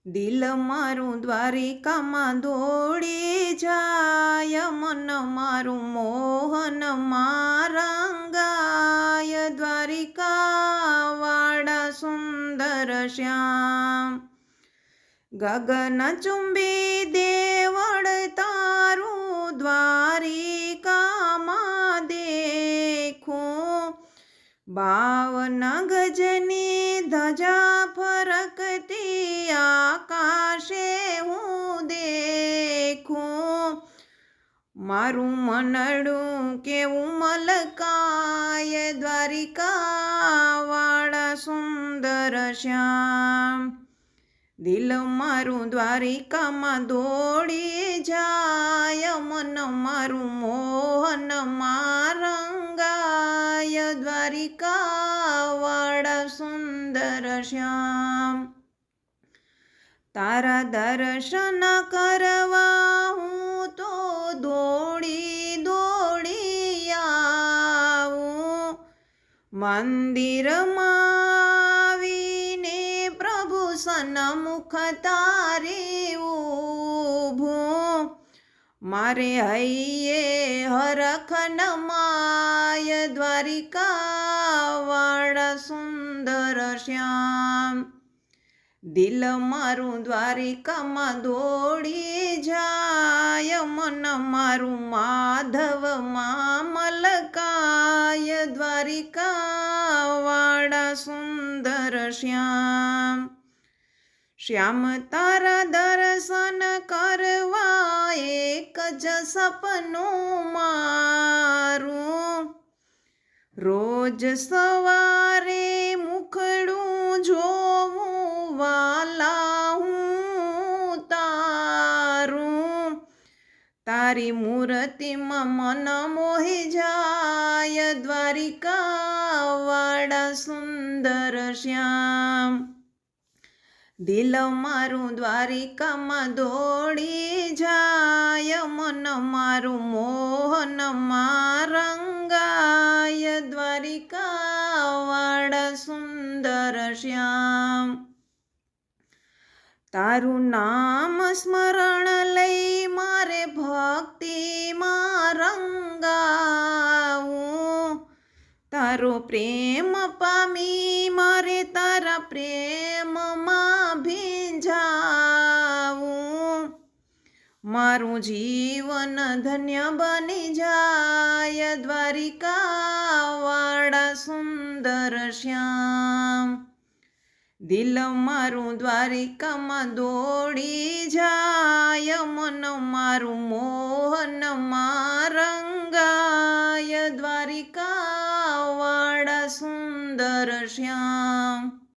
દિલ મારું દ્વારિકામાં દોડી જાય, મન મારું મોહનમાં રંગાય. દ્વારિકાવાળા સુંદર શ્યામ, ગગન ચુંબી દેવળ તારું દ્વારિકામાં દેખું. 52 ગજની ધજા ફરકતી આકાશે હું દેખું. મારું મનડું કેવું મલકાય, દ્વારિકાવાળા સુંદર શ્યામ. દિલ મારું દ્વારિકામાં દોડી જાય, મન મારું મોહનમાં રંગાય. દ્વારિકાવાળા સુંદર શ્યામ, તારા દર્શન કરવા હું તો દોડી દોડી આવું. મંદિરમાં આવીને પ્રભુ સન્મુખ તારે ઊભું. મારે હૈયે હરખ નમાય, દ્વારિકાવાળા સુંદર શ્યામ. દિલ મારું દ્વારિકામાં દોડી જાય, મન મારું માધવમાં મલકાય. દ્વારિકાવાળા સુંદર શ્યામ, શ્યામ તારા દર્શન કરવા એક જ સપનું મારું. રોજ સવારે મુખડું જોવું વાલા હું તારું. તારી મૂર્તિમાં મન મોહી જાય, દ્વારિકાવાળા સુંદર શ્યામ. દિલ મારું દ્વારિકામાં દોડી જાય, મન મારું મોહનમાં રંગાય. દ્વારિકાવાળા સુંદર શ્યામ, તારું નામ સ્મરણ લઈ મારે ભક્તિમાં રંગાવું. તારો પ્રેમ પામી મારે તારા પ્રેમમાં ભીંજાવું. મારું જીવન ધન્ય બની જાય, દ્વારિકાવાળા સુંદર શ્યામ. દિલ મારું દ્વારિકામાં દોડી જાય, મન મારું મોહનમાં રંગાય. દ્વારિકાવાળા સુંદર શ્યામ.